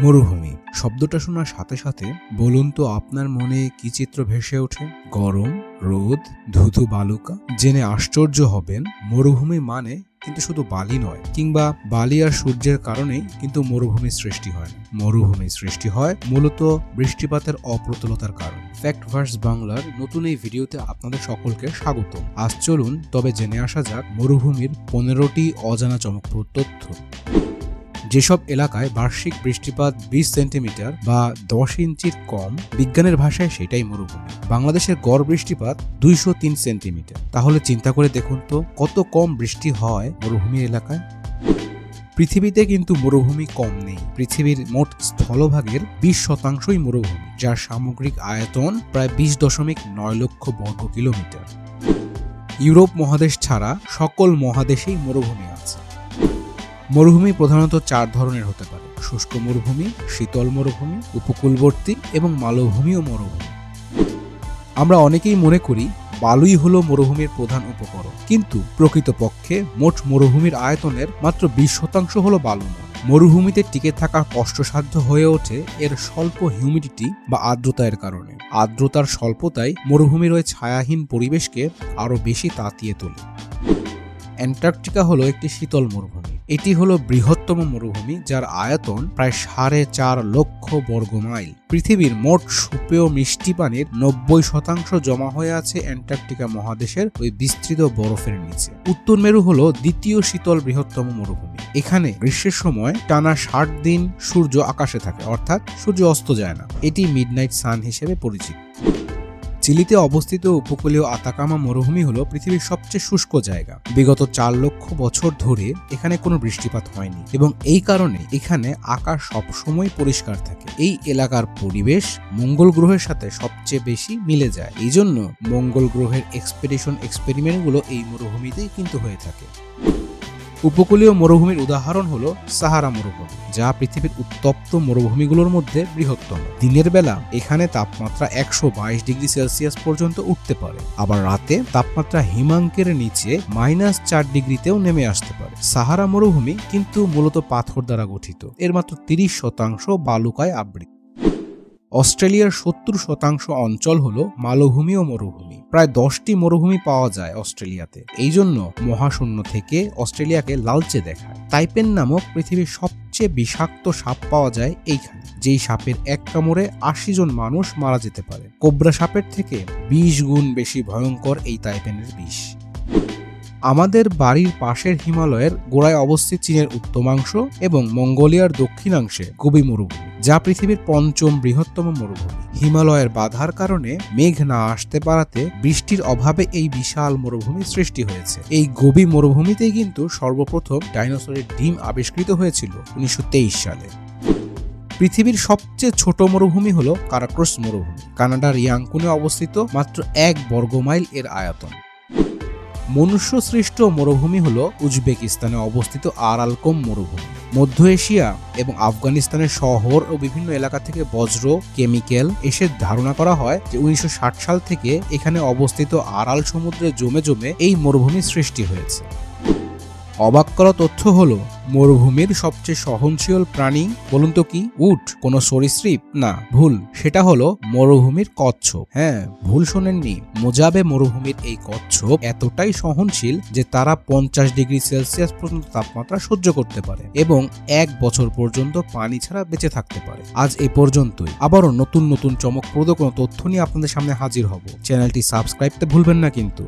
মরুভূমি শব্দটা শোনার সাথে সাথে বলুন তো আপনার মনে কি চিত্র ভেসে ওঠে? গরম, রোদ, ধুধু বালুকা। জেনে আশ্চর্য হবেন, মরুভূমি মানে কিন্তু শুধু বালি নয়, কিংবা বালি আর সূর্যের কারণেই কিন্তু মরুভূমির সৃষ্টি হয় না। মরুভূমির সৃষ্টি হয় মূলত বৃষ্টিপাতের অপ্রতুলতার কারণে। ফ্যাক্ট ভার্স বাংলার নতুন এই ভিডিওতে আপনাদের সকলকে স্বাগত। আজ চলুন তবে জেনে আসা যাক মরুভূমির 15টি অজানা চমকপ্রদ তথ্য। যেসব এলাকায় বার্ষিক বৃষ্টিপাত 20 সেন্টিমিটার বা 10 ইঞ্চির কম, বিজ্ঞানের ভাষায় সেটাই মরুভূমি। বাংলাদেশের গড় বৃষ্টিপাত 203 সেন্টিমিটার। তাহলে চিন্তা করে দেখুন তো কত কম বৃষ্টি হয় মরুভূমি এলাকায়। পৃথিবীতে কিন্তু মরুভূমি কম নেই। পৃথিবীর মোট স্থলভাগের 20% মরুভূমি, যার সামগ্রিক আয়তন প্রায় 20.9 লক্ষ বর্গ কিলোমিটার। ইউরোপ মহাদেশ ছাড়া সকল মহাদেশেই মরুভূমি আছে। মরুভূমি প্রধানত 4 ধরনের হতে পারে: শুষ্ক মরুভূমি, শীতল মরুভূমি, উপকূলবর্তী এবং মালভূমিও মরুভূমি। আমরা অনেকেই মনে করি বালুই হলো মরুভূমির প্রধান উপকরণ, কিন্তু প্রকৃতপক্ষে মোট মরুভূমির আয়তনের মাত্র 20% হলো বালু। মরুভূমিতে টিকে থাকা কষ্টসাধ্য হয়ে ওঠে এর স্বল্প হিউমিডিটি বা আর্দ্রতার কারণে। আর্দ্রতার স্বল্পতাই মরুভূমির ওই ছায়াহীন পরিবেশকে আরো বেশি তাতিয়ে তোলে। অ্যান্টার্কটিকা হলো একটি শীতল মরুভূমি। এটি হলো বৃহত্তম মরুভূমি, যার আয়তন প্রায় 4.5 লক্ষ বর্গ মাইল। পৃথিবীর মোট সুপেয় মিষ্টি পানির 90% জমা হয়ে আছে অ্যান্টার্কটিকা মহাদেশের ওই বিস্তৃত বরফের নিচে। উত্তর মেরু হলো দ্বিতীয় শীতল বৃহত্তম মরুভূমি। এখানে গ্রীষ্মের সময় টানা 60 দিন সূর্য আকাশে থাকে, অর্থাৎ সূর্য অস্ত যায় না। এটি মিডনাইট সান হিসেবে পরিচিত। চিলিতে অবস্থিত উপকূলীয় আতাকামা মরুভূমি হলো পৃথিবীর সবচেয়ে শুষ্ক জায়গা। বিগত 4 লক্ষ বছর ধরে এখানে কোনো বৃষ্টিপাত হয়নি, এবং এই কারণে এখানে আকাশ সবসময় পরিষ্কার থাকে। এই এলাকার পরিবেশ মঙ্গল গ্রহের সাথে সবচেয়ে বেশি মিলে যায়। এই জন্য মঙ্গল গ্রহের এক্সপেরিমেন্টগুলো এই মরুভূমিতেই কিন্তু হয়ে থাকে। উপকূলীয় মরুভূমির উদাহরণ হলো সাহারা মরুভূমি, যা পৃথিবীর উত্তপ্ত মরুভূমিগুলোর মধ্যে বৃহত্তম। দিনের বেলা এখানে তাপমাত্রা 122 ডিগ্রি সেলসিয়াস পর্যন্ত উঠতে পারে, আবার রাতে তাপমাত্রা হিমাঙ্কের নিচে -4 ডিগ্রিতেও নেমে আসতে পারে। সাহারা মরুভূমি কিন্তু মূলত পাথর দ্বারা গঠিত। এর মাত্র 30% বালুকায় আবৃত। অস্ট্রেলিয়ার 70% অঞ্চল হলো মালভূমি ও মরুভূমি। প্রায় 10টি মরুভূমি পাওয়া যায় অস্ট্রেলিয়াতে। এই জন্য মহাশূন্য থেকে অস্ট্রেলিয়াকে লালচে দেখায়। টাইপেন নামক পৃথিবীর সবচেয়ে বিষাক্ত সাপ পাওয়া যায় এইখানে, যেই সাপের এক কামড়ে 80 জন মানুষ মারা যেতে পারে। কোবরা সাপের থেকে 20 গুণ বেশি ভয়ঙ্কর এই টাইপেনের বিষ। আমাদের বাড়ির পাশের হিমালয়ের গোড়ায় অবস্থিত চীনের উত্তমাংশ এবং মঙ্গোলিয়ার দক্ষিণাংশে গোবি মরুভূমি, যা পৃথিবীর 5ম বৃহত্তম মরুভূমি। হিমালয়ের বাধার কারণে মেঘ না আসতে পারাতে বৃষ্টির অভাবে এই বিশাল মরুভূমির সৃষ্টি হয়েছে। এই গোবি মরুভূমিতেই কিন্তু সর্বপ্রথম ডাইনোসরের ডিম আবিষ্কৃত হয়েছিল 1923 সালে। পৃথিবীর সবচেয়ে ছোট মরুভূমি হলো কারাক্রস মরুভূমি। কানাডার ইয়াংকুনে অবস্থিত, মাত্র 1 বর্গ মাইল এর আয়তন। মনুষ্য সৃষ্ট মরুভূমি হলো উজবেকিস্তানে অবস্থিত আরালকম মরুভূমি। মধ্য এশিয়া এবং আফগানিস্তানের শহর ও বিভিন্ন এলাকা থেকে বজ্র, কেমিক্যাল এসে ধারণা করা হয় যে 1960 সাল থেকে এখানে অবস্থিত আরাল সমুদ্রে জমে জমে এই মরুভূমির সৃষ্টি হয়েছে। অবাক করা তথ্য হলো মরুভূমির সবচেয়ে সহনশীল প্রাণী বলুন তো কি? উট? কোনো সরীসৃপ? না, ভুল। সেটা হলো মরুভূমির কচ্ছপ। হ্যাঁ, ভুল শোনেননি। মোজাবে মরুভূমির এই কচ্ছপ এতটাই সহনশীল যে তারা 50 ডিগ্রি সেলসিয়াস পর্যন্ত তাপমাত্রা সহ্য করতে পারে এবং 1 বছর পর্যন্ত পানি ছাড়া বেঁচে থাকতে পারে। আজ এই পর্যন্তই। আবারও নতুন নতুন চমকপ্রদ কোনো তথ্য নিয়ে আপনাদের সামনে হাজির হব। চ্যানেলটি সাবস্ক্রাইব করতে ভুলবেন না কিন্তু।